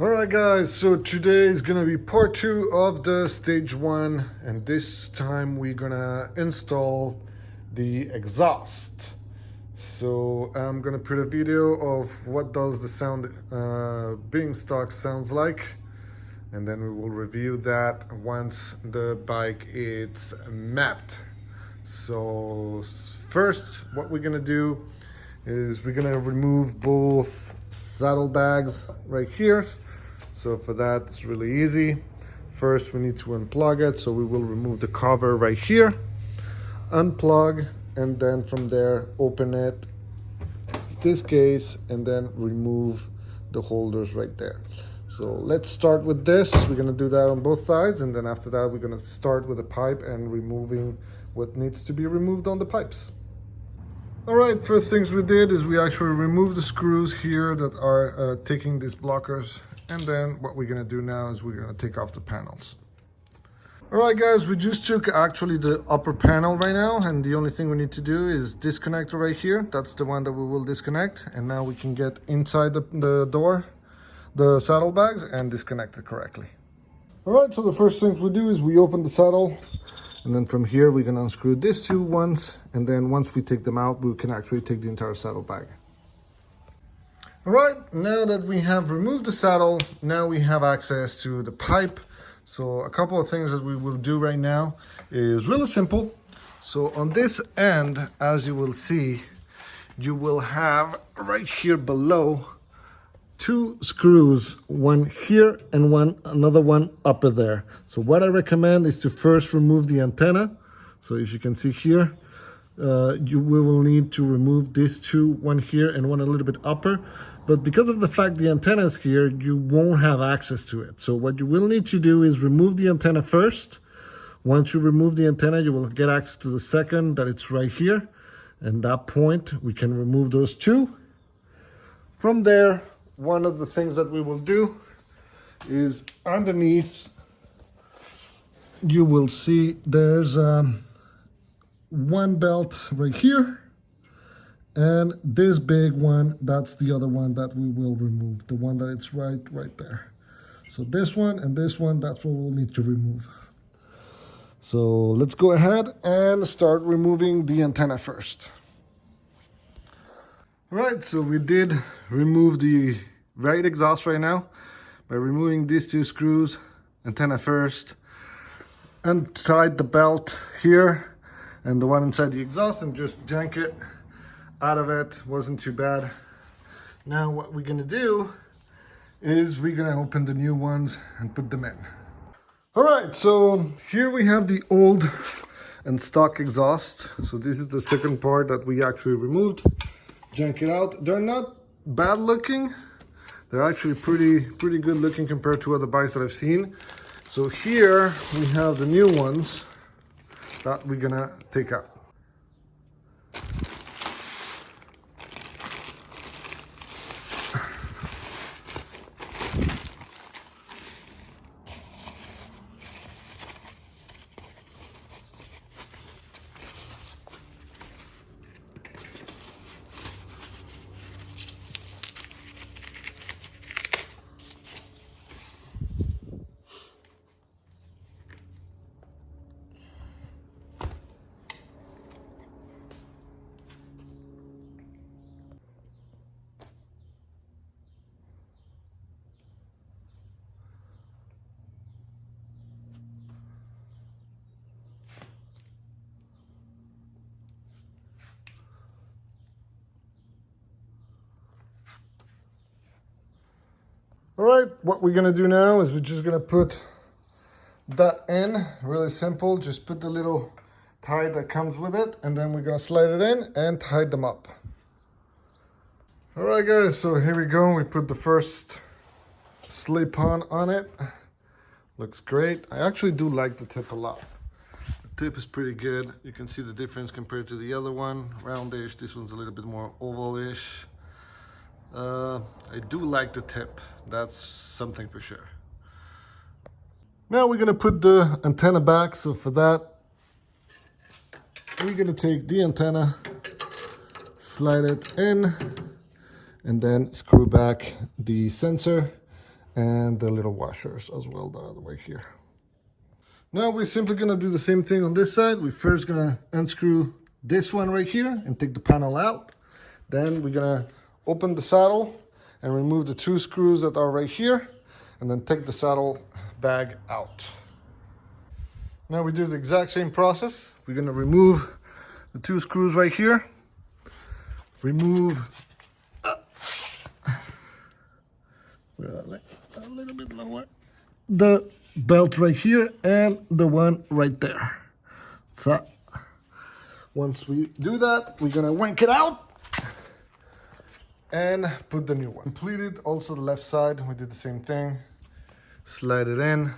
Alright guys, so today is gonna be part 2 of the stage 1, and this time we're gonna install the exhaust. So I'm gonna put a video of what does the sound being stock sounds like, and then we will review that once the bike is mapped. So first what we're gonna do is we're gonna remove both saddlebags right here. So for that, it's really easy. First we need to unplug it, so we will remove the cover right here, unplug, and then from there open it, this case, and then remove the holders right there. So let's start with this. We're gonna do that on both sides, and then after that we're gonna start with the pipe and removing what needs to be removed on the pipes. All right, first things we did is we actually removed the screws here that are taking these blockers, and then what we're gonna do now is we're gonna take off the panels. All right guys, we just took actually the upper panel right now, and the only thing we need to do is disconnect right here. That's the one that we will disconnect, and now we can get inside the door, the saddlebags, and disconnect it correctly. All right, so the first thing we do is we open the saddle, and then from here we can unscrew these two ones, and then once we take them out, we can actually take the entire saddlebag. All right, now that we have removed the saddle, now we have access to the pipe. So a couple of things that we will do right now is really simple. So on this end, as you will see, you will have right here below two screws, one here and another one up there. So what I recommend is to first remove the antenna. So if you can see here, we will need to remove these two, one here and one a little bit upper. But because of the fact the antenna is here, you won't have access to it. So what you will need to do is remove the antenna first. Once you remove the antenna, you will get access to the second, that it's right here. And at that point, we can remove those two. From there, one of the things that we will do is underneath, you will see there's one belt right here, and this big one, that's the other one that we will remove, the one that it's right there. So this one and this one, that's what we'll need to remove. So let's go ahead and start removing the antenna first. Right, so we did remove the right exhaust right now by removing these two screws, antenna first, untied the belt here and the one inside the exhaust, and just jank it out of it. Wasn't too bad. Now what we're gonna do is we're gonna open the new ones and put them in. All right, so here we have the old and stock exhaust. So this is the second part that we actually removed. Jank it out. They're not bad looking. They're actually pretty good looking compared to other bikes that I've seen. So here we have the new ones that we're gonna take out. All right, what we're gonna do now is we're just gonna put that in, really simple. Just put the little tie that comes with it, and then we're gonna slide it in and tie them up. All right guys, so here we go. We put the first slip-on on it. Looks great. I actually do like the tip a lot. The tip is pretty good. You can see the difference compared to the other one, roundish. This one's a little bit more oval-ish. I do like the tip. That's something for sure. Now we're gonna put the antenna back. So for that, we're gonna take the antenna, slide it in, and then screw back the sensor and the little washers as well that are right here. Now we're simply gonna do the same thing on this side. We're first gonna unscrew this one right here and take the panel out. Then we're gonna open the saddle and remove the 2 screws that are right here, and then take the saddle bag out. Now we do the exact same process. We're gonna remove the 2 screws right here, remove a little bit lower, the belt right here and the one right there. So once we do that, we're gonna wank it out and put the new one. Completed also the left side. We did the same thing. Slide it in,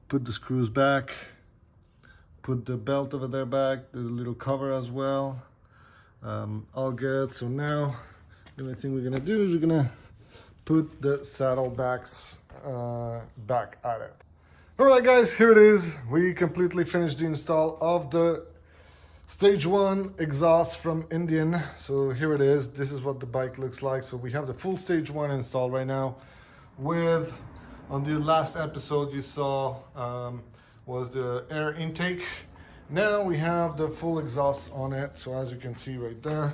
put the screws back, put the belt over there back, there's a little cover as well. All good. So now the only thing we're gonna do is we're gonna put the saddlebags back at it. All right guys, here it is. We completely finished the install of the Stage 1 exhaust from Indian. So here it is. This is what the bike looks like. So we have the full Stage 1 installed right now. With, on the last episode you saw was the air intake. Now we have the full exhaust on it. So as you can see right there,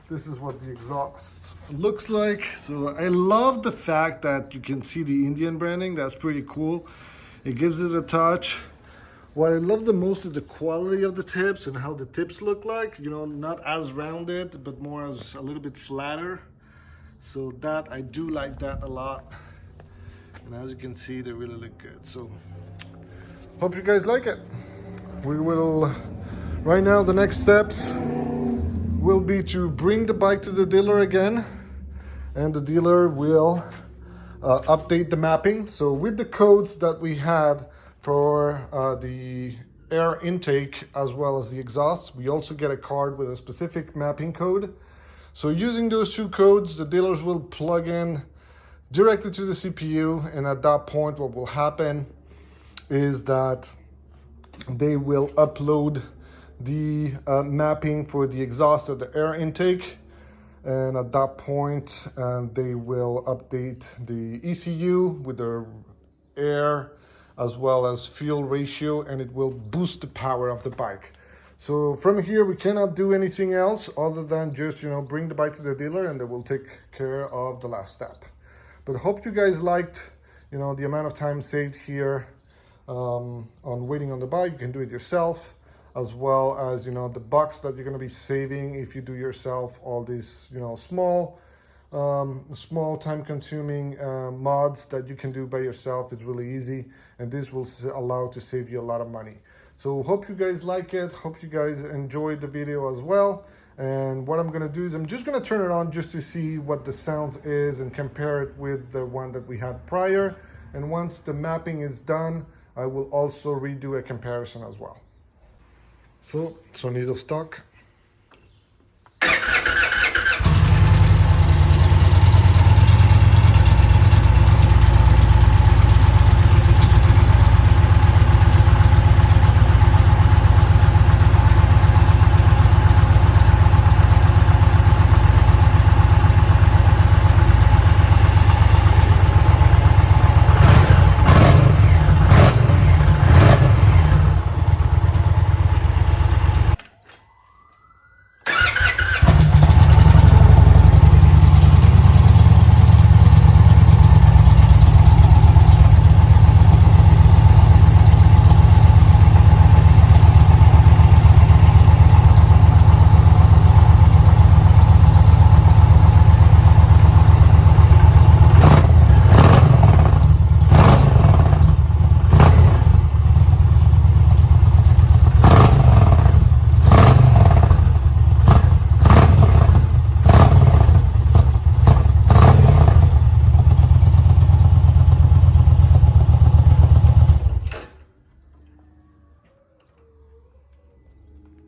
this is what the exhaust looks like. So I love the fact that you can see the Indian branding. That's pretty cool. It gives it a touch. What I love the most is the quality of the tips and how the tips look like. You know, not as rounded, but more as a little bit flatter. So that, I do like that a lot. And as you can see, they really look good. So hope you guys like it. We will, right now the next steps will be to bring the bike to the dealer again, and the dealer will update the mapping. So with the codes that we had for the air intake as well as the exhaust, we also get a card with a specific mapping code. So using those 2 codes, the dealers will plug in directly to the CPU, and at that point what will happen is that they will upload the mapping for the exhaust of the air intake, and at that point they will update the ECU with the air as well as fuel ratio, and it will boost the power of the bike. So from here we cannot do anything else other than just, you know, bring the bike to the dealer and they will take care of the last step. But I hope you guys liked, you know, the amount of time saved here on waiting on the bike. You can do it yourself, as well as, you know, the bucks that you're going to be saving if you do yourself all these, you know, small time consuming mods that you can do by yourself. It's really easy, and this will allow to save you a lot of money. So hope you guys like it. Hope you guys enjoyed the video as well. And what I'm going to do is I'm just going to turn it on just to see what the sounds is and compare it with the one that we had prior. And once the mapping is done, I will also redo a comparison as well. So, sonido stock.